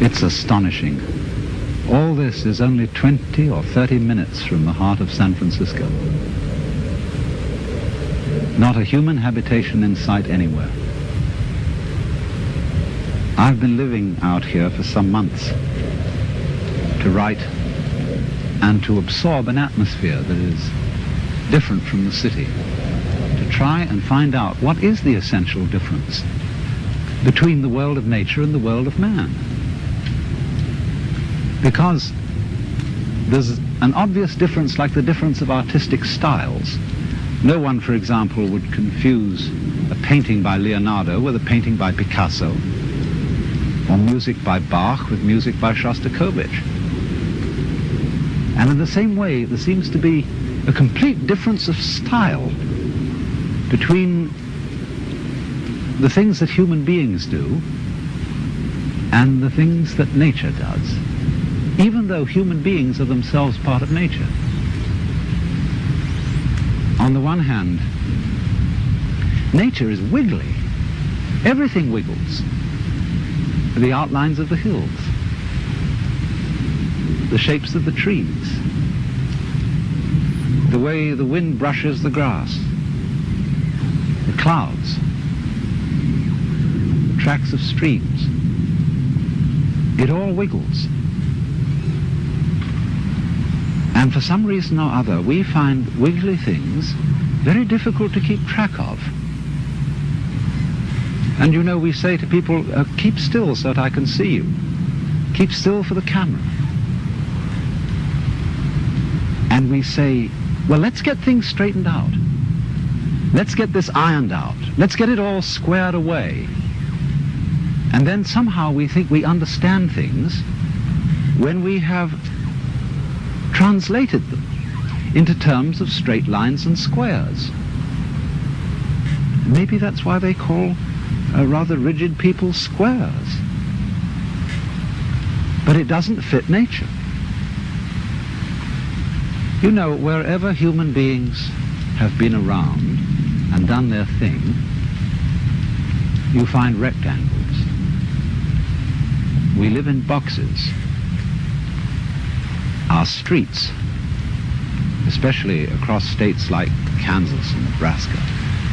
It's astonishing. All this is only 20 or 30 minutes from the heart of San Francisco. Not a human habitation in sight anywhere. I've been living out here for some months to write and to absorb an atmosphere that is different from the city, to try and find out what is the essential difference between the world of nature and the world of man. Because there's an obvious difference, like the difference of artistic styles. No one, for example, would confuse a painting by Leonardo with a painting by Picasso, or music by Bach with music by Shostakovich. And in the same way, there seems to be a complete difference of style between the things that human beings do and the things that nature does, even though human beings are themselves part of nature. On the one hand, nature is wiggly. Everything wiggles. The outlines of the hills, the shapes of the trees, the way the wind brushes the grass, the clouds, the tracks of streams. It all wiggles. And for some reason or other, we find wiggly things very difficult to keep track of. And you know, we say to people, keep still so that I can see you. Keep still for the camera. And we say, well, let's get things straightened out. Let's get this ironed out. Let's get it all squared away. And then somehow we think we understand things when we have translated them into terms of straight lines and squares. Maybe that's why they call rather rigid people squares. But it doesn't fit nature. You know, wherever human beings have been around and done their thing, you find rectangles. We live in boxes. Our streets, especially across states like Kansas and Nebraska,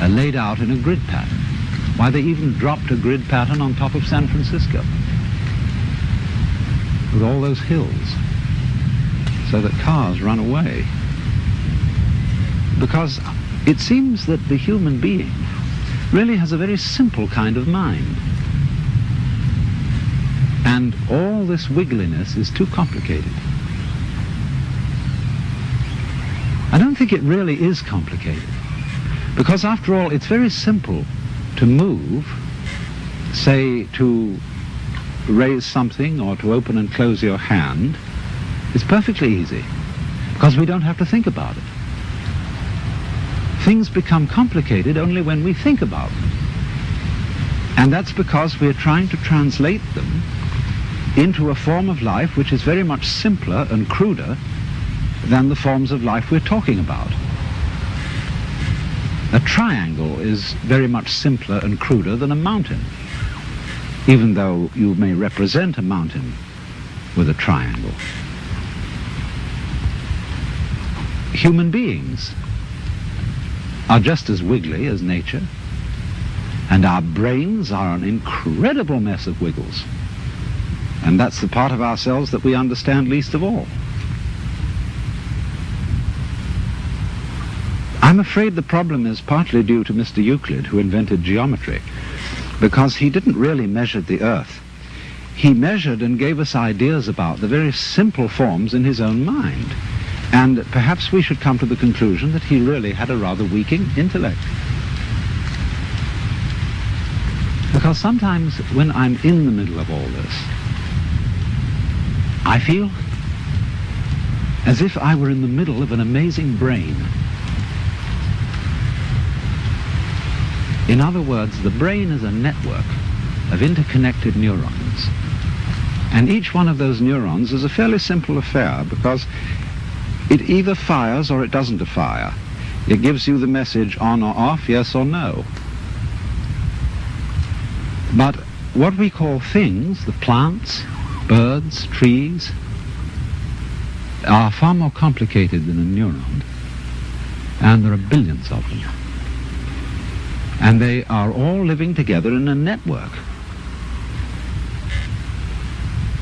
are laid out in a grid pattern. Why, they even dropped a grid pattern on top of San Francisco with all those hills so that cars run away. Because it seems that the human being really has a very simple kind of mind. And all this wiggliness is too complicated. I don't think it really is complicated. Because after all, it's very simple to move, say to raise something or to open and close your hand. It's perfectly easy because we don't have to think about it. Things become complicated only when we think about them. And that's because we're trying to translate them into a form of life which is very much simpler and cruder than the forms of life we're talking about. A triangle is very much simpler and cruder than a mountain, even though you may represent a mountain with a triangle. Human beings are just as wiggly as nature, and our brains are an incredible mess of wiggles. And that's the part of ourselves that we understand least of all. I'm afraid the problem is partly due to Mr. Euclid, who invented geometry, because he didn't really measure the earth. He measured and gave us ideas about the very simple forms in his own mind. And perhaps we should come to the conclusion that he really had a rather weak intellect. Because sometimes when I'm in the middle of all this, I feel as if I were in the middle of an amazing brain. In other words, the brain is a network of interconnected neurons. And each one of those neurons is a fairly simple affair because it either fires or it doesn't fire. It gives you the message on or off, yes or no. But what we call things, the plants, birds, trees, are far more complicated than a neuron. And there are billions of them. And they are all living together in a network.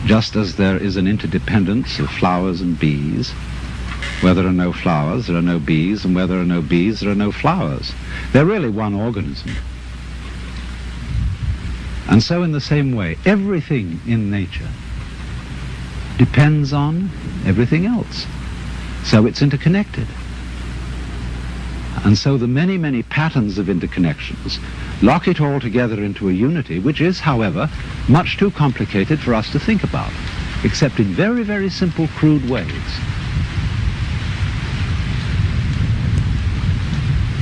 Just as there is an interdependence of flowers and bees, where there are no flowers, there are no bees, and where there are no bees, there are no flowers. They're really one organism. And so in the same way, everything in nature depends on everything else. So it's interconnected. And so the many, many patterns of interconnections lock it all together into a unity, which is, however, much too complicated for us to think about, except in very, very simple, crude ways.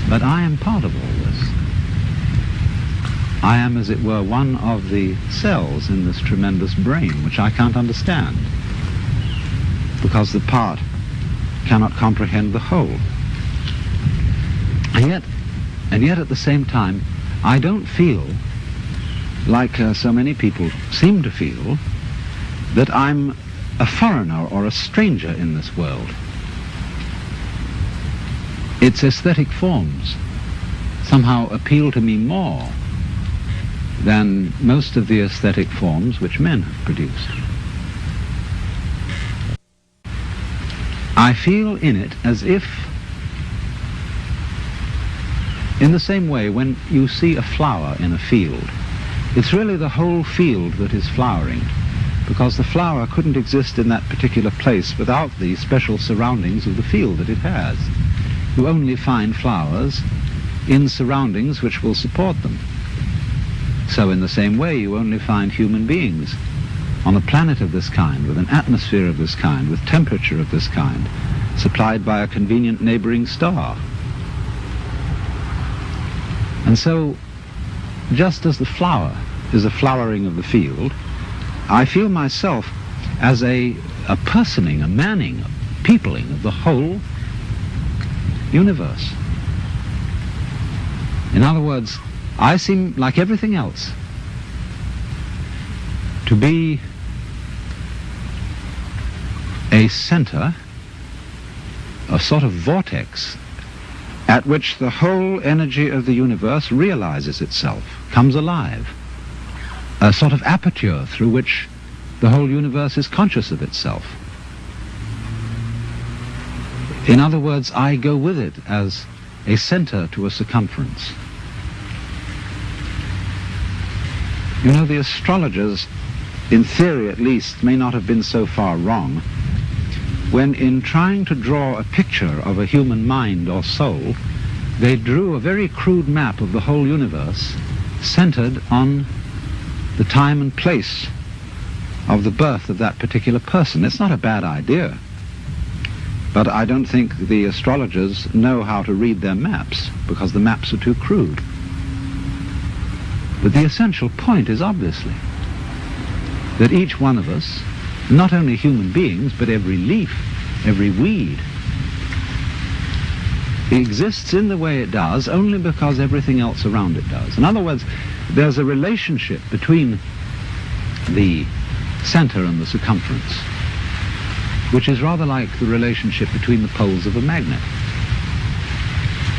But I am part of all this. I am, as it were, one of the cells in this tremendous brain, which I can't understand, because the part cannot comprehend the whole. And yet at the same time, I don't feel, like so many people seem to feel, that I'm a foreigner or a stranger in this world. Its aesthetic forms somehow appeal to me more than most of the aesthetic forms which men have produced. I feel in it as if, in the same way, when you see a flower in a field, it's really the whole field that is flowering, because the flower couldn't exist in that particular place without the special surroundings of the field that it has. You only find flowers in surroundings which will support them. So in the same way, you only find human beings on a planet of this kind, with an atmosphere of this kind, with temperature of this kind, supplied by a convenient neighboring star. And so, just as the flower is a flowering of the field, I feel myself as a personing, a manning, a peopling of the whole universe. In other words, I seem, like everything else, to be a center, a sort of vortex, at which the whole energy of the universe realizes itself, comes alive. A sort of aperture through which the whole universe is conscious of itself. In other words, I go with it as a center to a circumference. You know, the astrologers, in theory at least, may not have been so far wrong when, in trying to draw a picture of a human mind or soul, they drew a very crude map of the whole universe centered on the time and place of the birth of that particular person. It's not a bad idea, but I don't think the astrologers know how to read their maps, because the maps are too crude. But the essential point is obviously that each one of us, not only human beings, but every leaf, every weed, exists in the way it does only because everything else around it does. In other words, there's a relationship between the center and the circumference, which is rather like the relationship between the poles of a magnet.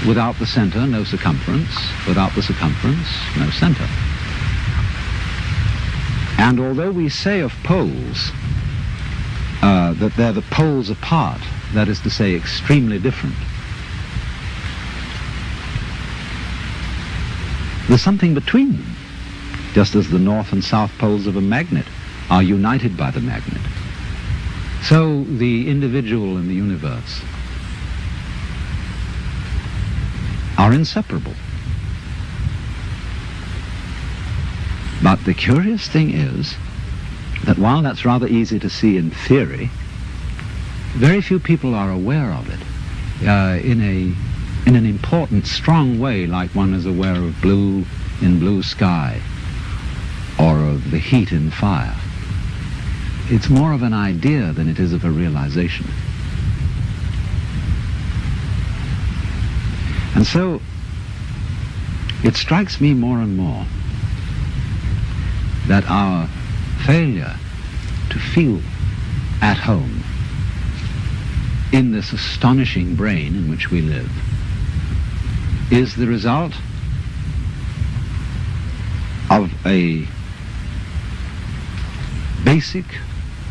Without the center, no circumference. Without the circumference, no center. And although we say of poles that they're the poles apart, that is to say, extremely different, there's something between them, just as the north and south poles of a magnet are united by the magnet. So the individual and the universe are inseparable. But the curious thing is that while that's rather easy to see in theory, very few people are aware of it in an important, strong way, like one is aware of blue in blue sky or of the heat in fire. It's more of an idea than it is of a realization. And so it strikes me more and more that our failure to feel at home in this astonishing brain in which we live is the result of a basic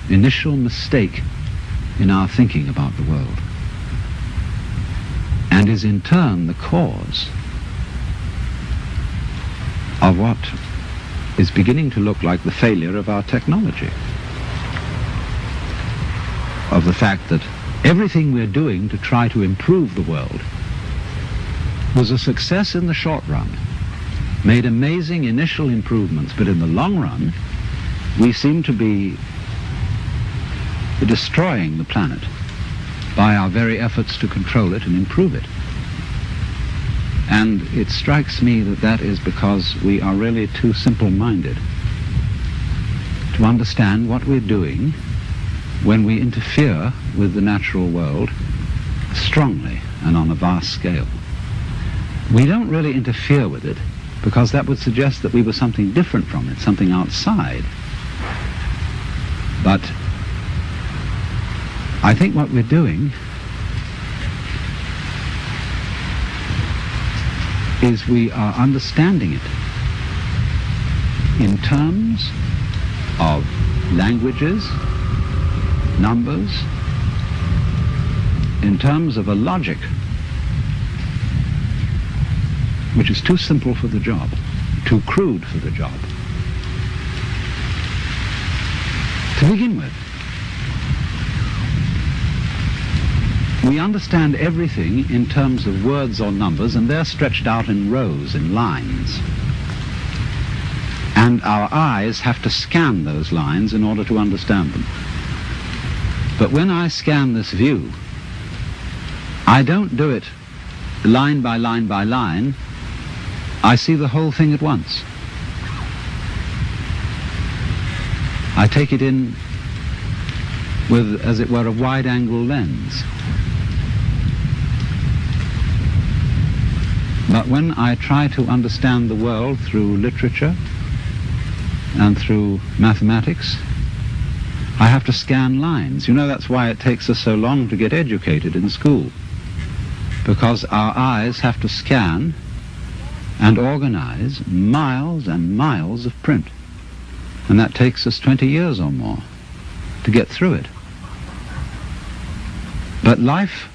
initial mistake in our thinking about the world, and is in turn the cause of what is beginning to look like the failure of our technology, of the fact that everything we're doing to try to improve the world was a success in the short run, made amazing initial improvements, but in the long run we seem to be destroying the planet by our very efforts to control it and improve it. And it strikes me that that is because we are really too simple-minded to understand what we're doing when we interfere with the natural world strongly and on a vast scale. We don't really interfere with it because that would suggest that we were something different from it, something outside. But I think what we're doing is we are understanding it in terms of languages, numbers, in terms of a logic which is too simple for the job, too crude for the job. To begin with, we understand everything in terms of words or numbers, and they're stretched out in rows, in lines. And our eyes have to scan those lines in order to understand them. But when I scan this view, I don't do it line by line by line. I see the whole thing at once. I take it in with, as it were, a wide-angle lens. But when I try to understand the world through literature and through mathematics, I have to scan lines. You know, that's why it takes us so long to get educated in school, because our eyes have to scan and organize miles and miles of print. And that takes us 20 years or more to get through it. But life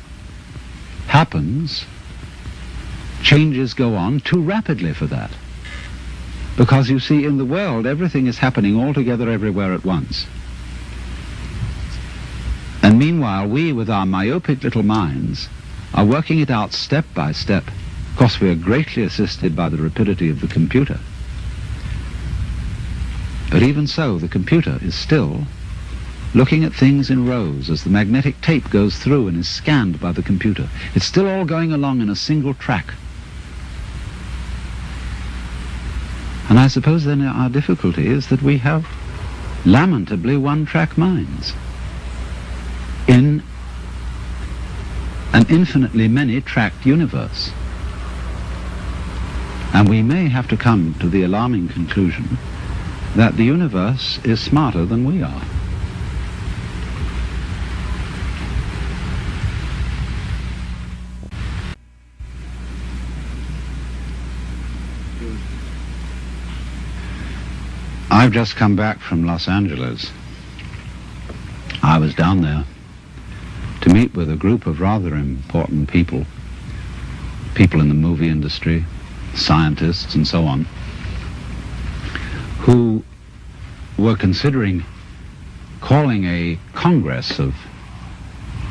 happens, changes go on too rapidly for that. Because you see, in the world, everything is happening all together everywhere at once. And meanwhile, we, with our myopic little minds, are working it out step by step. Of course, we are greatly assisted by the rapidity of the computer. But even so, the computer is still looking at things in rows as the magnetic tape goes through and is scanned by the computer. It's still all going along in a single track. And I suppose then our difficulty is that we have lamentably one-track minds in an infinitely many-tracked universe. And we may have to come to the alarming conclusion that the universe is smarter than we are. I've just come back from Los Angeles. I was down there to meet with a group of rather important people, people in the movie industry, scientists and so on, who were considering calling a congress of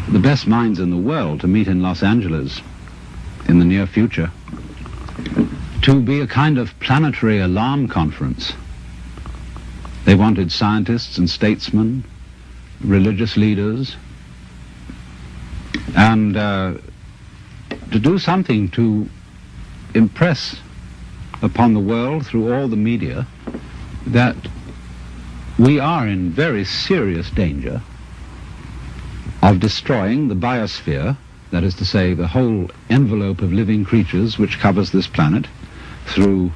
the best minds in the world to meet in Los Angeles in the near future, to be a kind of planetary alarm conference They wanted scientists and statesmen, religious leaders, and to do something to impress upon the world through all the media that we are in very serious danger of destroying the biosphere, that is to say, the whole envelope of living creatures which covers this planet, through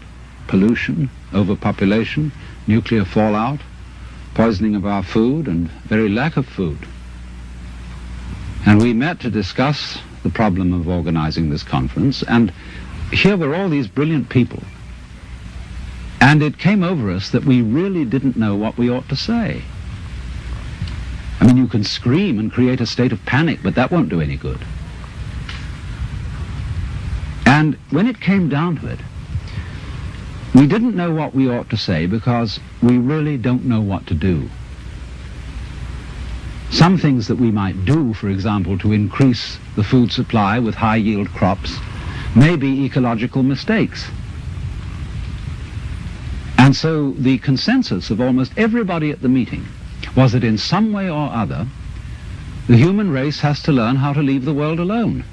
pollution, overpopulation, nuclear fallout, poisoning of our food, and very lack of food. And we met to discuss the problem of organizing this conference, and here were all these brilliant people. And it came over us that we really didn't know what we ought to say. I mean, you can scream and create a state of panic, but that won't do any good. And when it came down to it, we didn't know what we ought to say because we really don't know what to do. Some things that we might do, for example, to increase the food supply with high-yield crops, may be ecological mistakes. And so the consensus of almost everybody at the meeting was that in some way or other, the human race has to learn how to leave the world alone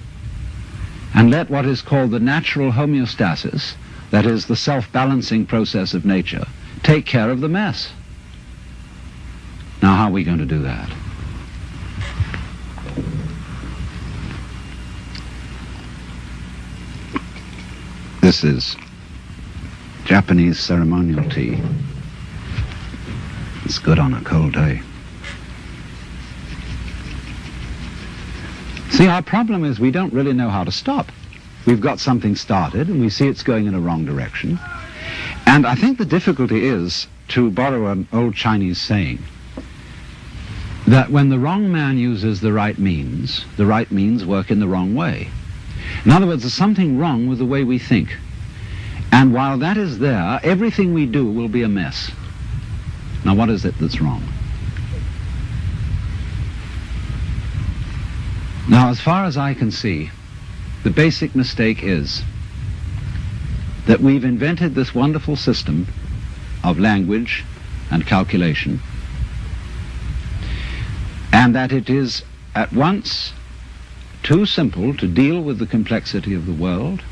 and let what is called the natural homeostasis, that is the self-balancing process of nature, take care of the mess. Now, how are we going to do that? This is Japanese ceremonial tea. It's good on a cold day. See, our problem is we don't really know how to stop. We've got something started and we see it's going in a wrong direction. And I think the difficulty is, to borrow an old Chinese saying, that when the wrong man uses the right means work in the wrong way. In other words, there's something wrong with the way we think. And while that is there, everything we do will be a mess. Now, what is it that's wrong? Now, as far as I can see, the basic mistake is that we've invented this wonderful system of language and calculation, and that it is at once too simple to deal with the complexity of the world,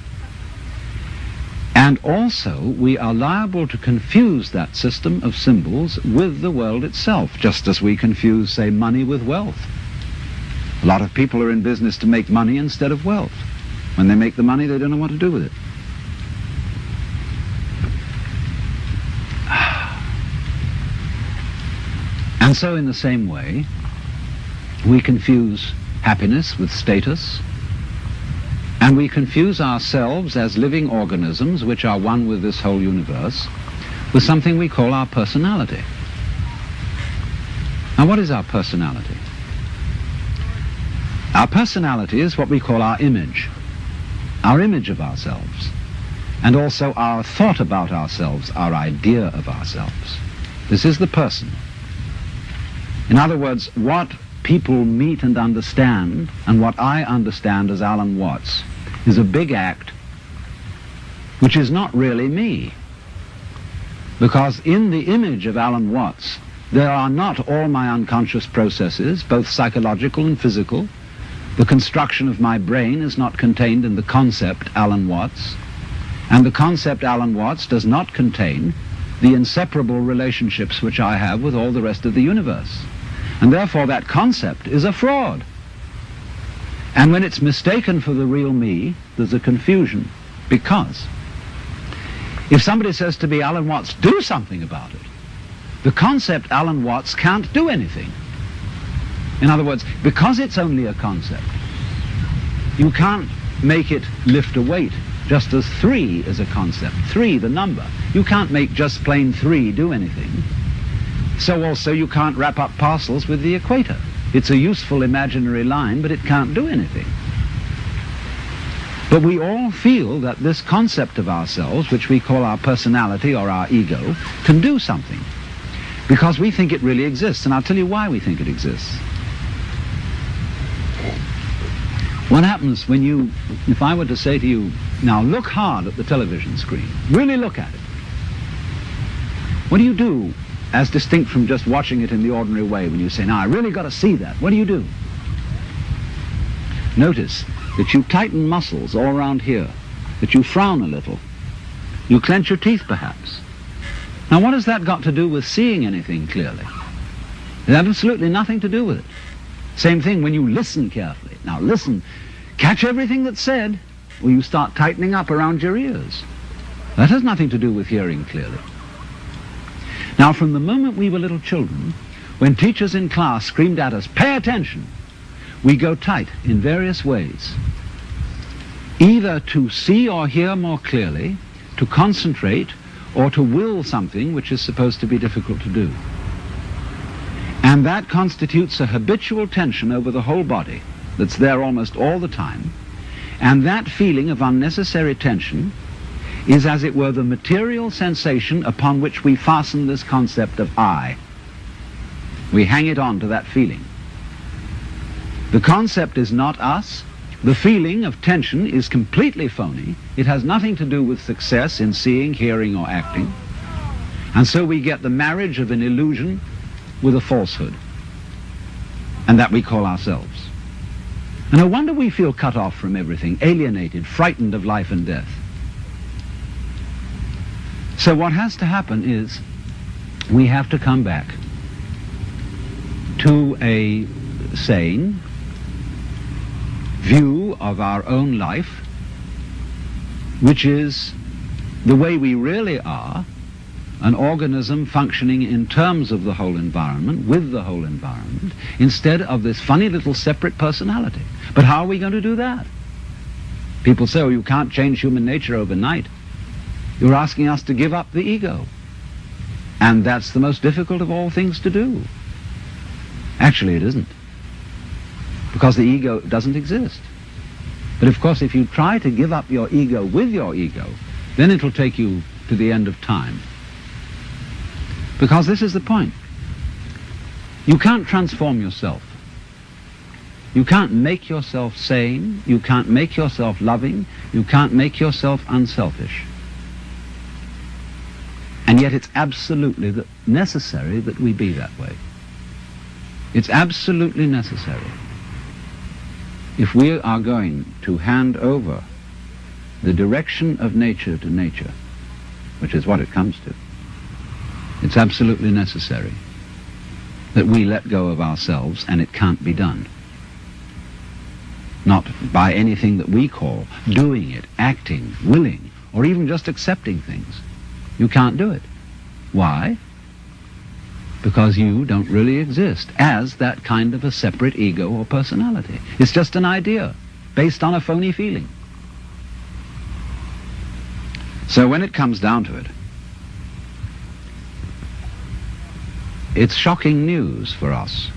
and also we are liable to confuse that system of symbols with the world itself, just as we confuse, say, money with wealth. A lot of people are in business to make money instead of wealth. When they make the money, they don't know what to do with it. And so in the same way, we confuse happiness with status, and we confuse ourselves as living organisms which are one with this whole universe with something we call our personality. Now, what is our personality? Our personality is what we call our image of ourselves, and also our thought about ourselves, our idea of ourselves. This is the person. In other words, what people meet and understand, and what I understand as Alan Watts, is a big act which is not really me. Because in the image of Alan Watts, there are not all my unconscious processes, both psychological and physical. The construction of my brain is not contained in the concept Alan Watts, and the concept Alan Watts does not contain the inseparable relationships which I have with all the rest of the universe. And therefore that concept is a fraud. And when it's mistaken for the real me, there's a confusion. Because if somebody says to me, Alan Watts, do something about it, the concept Alan Watts can't do anything. In other words, because it's only a concept, you can't make it lift a weight, just as 3 is a concept. 3, the number. You can't make just plain 3 do anything. So also you can't wrap up parcels with the equator. It's a useful imaginary line, but it can't do anything. But we all feel that this concept of ourselves, which we call our personality or our ego, can do something, because we think it really exists. And I'll tell you why we think it exists. What happens when you, if I were to say to you, now look hard at the television screen, really look at it. What do you do as distinct from just watching it in the ordinary way. When you say, now I really got to see that, what do? Notice that you tighten muscles all around here, that you frown a little, you clench your teeth perhaps. Now what has that got to do with seeing anything clearly? It has absolutely nothing to do with it. Same thing when you listen carefully. Now listen, catch everything that's said, or you start tightening up around your ears. That has nothing to do with hearing clearly. Now from the moment we were little children, when teachers in class screamed at us, pay attention, we go tight in various ways. Either to see or hear more clearly, to concentrate, or to will something which is supposed to be difficult to do. And that constitutes a habitual tension over the whole body that's there almost all the time. And that feeling of unnecessary tension is, as it were, the material sensation upon which we fasten this concept of I. We hang it on to that feeling. The concept is not us. The feeling of tension is completely phony. It has nothing to do with success in seeing, hearing, or acting. And so we get the marriage of an illusion with a falsehood. And that we call ourselves. And no wonder we feel cut off from everything, alienated, frightened of life and death. So what has to happen is we have to come back to a sane view of our own life, which is the way we really are, an organism functioning in terms of the whole environment, with the whole environment, instead of this funny little separate personality. But how are we going to do that? People say, oh, you can't change human nature overnight. You're asking us to give up the ego. And that's the most difficult of all things to do. Actually, it isn't. Because the ego doesn't exist. But of course, if you try to give up your ego with your ego, then it'll take you to the end of time. Because this is the point. You can't transform yourself. You can't make yourself sane. You can't make yourself loving. You can't make yourself unselfish. And yet it's absolutely necessary that we be that way. It's absolutely necessary. If we are going to hand over the direction of nature to nature, which is what it comes to, it's absolutely necessary that we let go of ourselves, and it can't be done. Not by anything that we call doing it, acting, willing, or even just accepting things. You can't do it. Why? Because you don't really exist as that kind of a separate ego or personality. It's just an idea based on a phony feeling. So when it comes down to it, it's shocking news for us,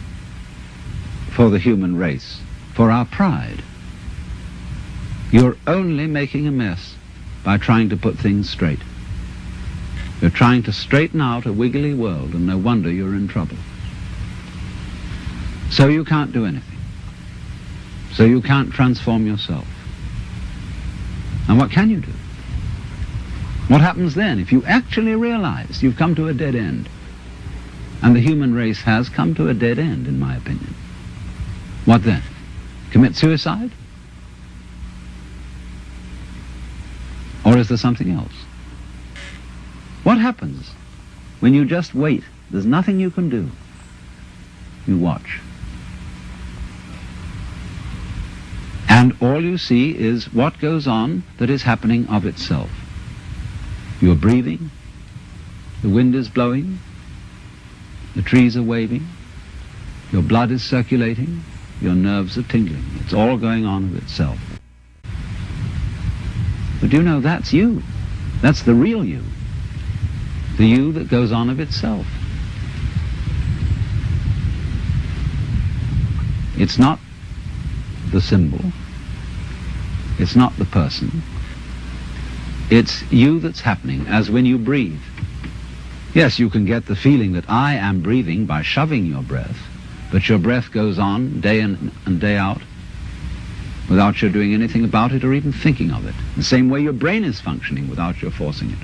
for the human race, for our pride. You're only making a mess by trying to put things straight. You're trying to straighten out a wiggly world, and no wonder you're in trouble. So you can't do anything. So you can't transform yourself. And what can you do? What happens then if you actually realize you've come to a dead end? And the human race has come to a dead end, in my opinion. What then? Commit suicide? Or is there something else? What happens when you just wait? There's nothing you can do. You watch. And all you see is what goes on that is happening of itself. You're breathing, the wind is blowing, the trees are waving, your blood is circulating, your nerves are tingling. It's all going on of itself. But you know, that's you. That's the real you. The you that goes on of itself. It's not the symbol. It's not the person. It's you that's happening, as when you breathe. Yes, you can get the feeling that I am breathing by shoving your breath, but your breath goes on day in and day out without your doing anything about it or even thinking of it. The same way your brain is functioning without your forcing it.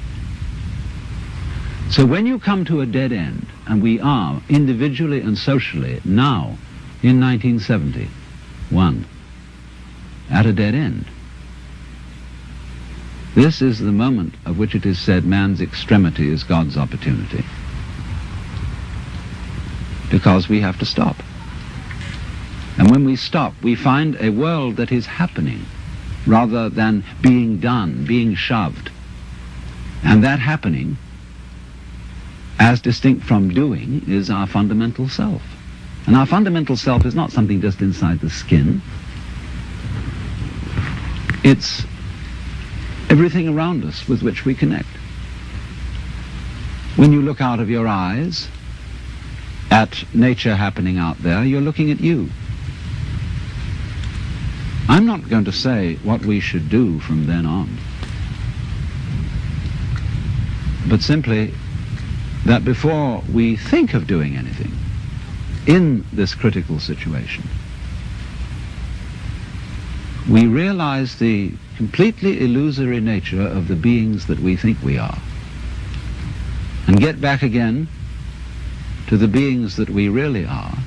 So when you come to a dead end, and we are individually and socially now in 1971 at a dead end, this is the moment of which it is said man's extremity is God's opportunity. Because we have to stop. And when we stop, we find a world that is happening rather than being done, being shoved. And that happening, as distinct from doing, is our fundamental self. And our fundamental self is not something just inside the skin. It's everything around us with which we connect. When you look out of your eyes at nature happening out there, you're looking at you. I'm not going to say what we should do from then on, but simply that before we think of doing anything in this critical situation, we realize the completely illusory nature of the beings that we think we are, and get back again to the beings that we really are,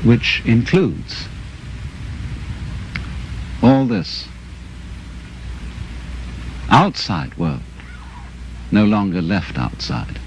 which includes all this outside world, no longer left outside.